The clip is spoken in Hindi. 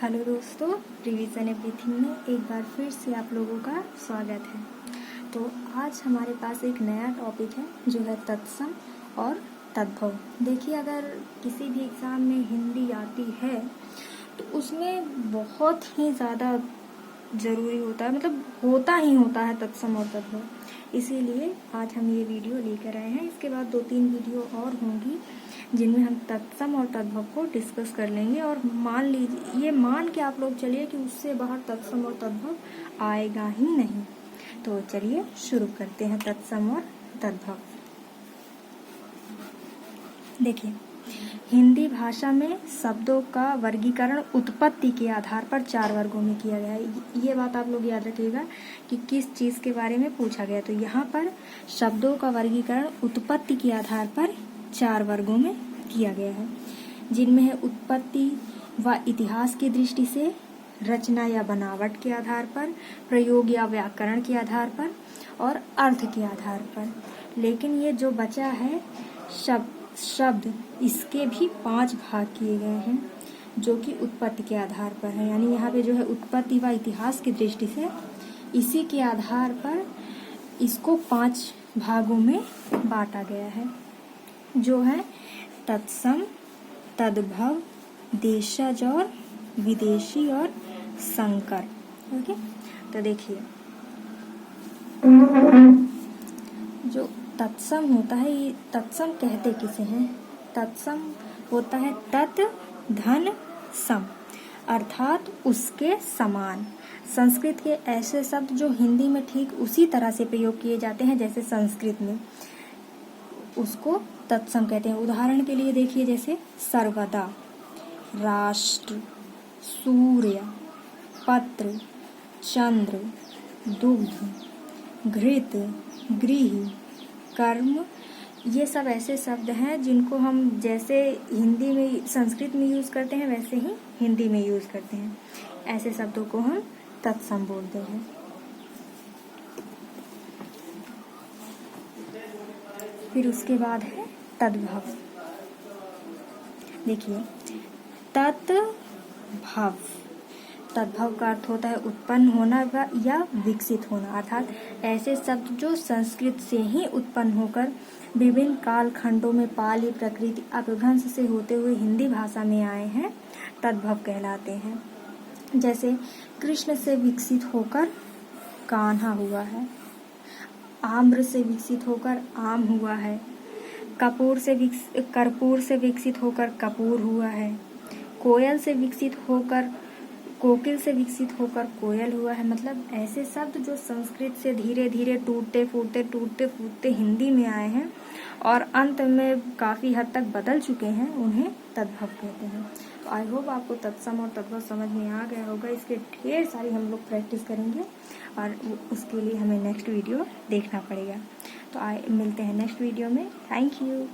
हेलो दोस्तों, रिवीजन एवरीथिंग में एक बार फिर से आप लोगों का स्वागत है। तो आज हमारे पास एक नया टॉपिक है जो है तत्सम और तद्भव। देखिए, अगर किसी भी एग्ज़ाम में हिंदी आती है तो उसमें बहुत ही ज़्यादा ज़रूरी होता है, मतलब होता है तत्सम और तद्भव। इसीलिए आज हम ये वीडियो लेकर आए हैं। इसके बाद 2-3 वीडियो और होंगी जिनमें हम तत्सम और तद्भव को डिस्कस कर लेंगे। और मान लीजिए, ये मान के आप लोग चलिए कि उससे बाहर तत्सम और तद्भव आएगा ही नहीं। तो चलिए शुरू करते हैं तत्सम और तद्भव। देखिए, हिंदी भाषा में शब्दों का वर्गीकरण उत्पत्ति के आधार पर 4 वर्गों में किया गया है। ये बात आप लोग याद रखिएगा कि किस चीज़ के बारे में पूछा गया। तो यहाँ पर शब्दों का वर्गीकरण उत्पत्ति के आधार पर 4 वर्गों में किया गया है, जिनमें है उत्पत्ति व इतिहास की दृष्टि से, रचना या बनावट के आधार पर, प्रयोग या व्याकरण के आधार पर और अर्थ के आधार पर। लेकिन ये जो बचा है शब्द, इसके भी 5 भाग किए गए हैं जो कि उत्पत्ति के आधार पर है। यानी यहाँ पे जो है उत्पत्ति व इतिहास की दृष्टि से इसी के आधार पर इसको 5 भागों में बांटा गया है, जो है तत्सम, तद्भव, देशज और विदेशी और संकर। ओके, तो देखिए, जो तत्सम होता है, ये तत्सम कहते किसे हैं? तत्सम होता है तत् धन सम, अर्थात उसके समान। संस्कृत के ऐसे शब्द जो हिंदी में ठीक उसी तरह से प्रयोग किए जाते हैं जैसे संस्कृत में, उसको तत्सम कहते हैं। उदाहरण के लिए देखिए, जैसे सर्वदा, राष्ट्र, सूर्य, पत्र, चंद्र, दुग्ध, घृत, गृह, कर्म, ये सब ऐसे शब्द हैं जिनको हम जैसे हिंदी में संस्कृत में यूज़ करते हैं वैसे ही हिंदी में यूज़ करते हैं। ऐसे शब्दों को हम तत्सम बोलते हैं। फिर उसके बाद है तद्भव। देखिए, तद्भव, तद्भव का अर्थ होता है उत्पन्न होना या विकसित होना, अर्थात ऐसे शब्द जो संस्कृत से ही उत्पन्न होकर विभिन्न कालखंडों में पाली प्रकृति अपभ्रंश से होते हुए हिंदी भाषा में आए हैं, तद्भव कहलाते हैं। जैसे कृष्ण से विकसित होकर कान्हा हुआ है, आम्र से विकसित होकर आम हुआ है, कर्पूर से विकसित होकर कपूर हुआ है, कोयल से विकसित होकर कोकिल से विकसित होकर कोयल हुआ है। मतलब ऐसे शब्द जो संस्कृत से धीरे धीरे टूटते फूटते हिंदी में आए हैं और अंत में काफ़ी हद तक बदल चुके हैं, उन्हें तद्भव कहते हैं। तो आई होप आपको तत्सम और तद्भव समझ में आ गया होगा। इसके ढेर सारी हम लोग प्रैक्टिस करेंगे और उसके लिए हमें नेक्स्ट वीडियो देखना पड़ेगा। तो मिलते हैं नेक्स्ट वीडियो में। Thank you.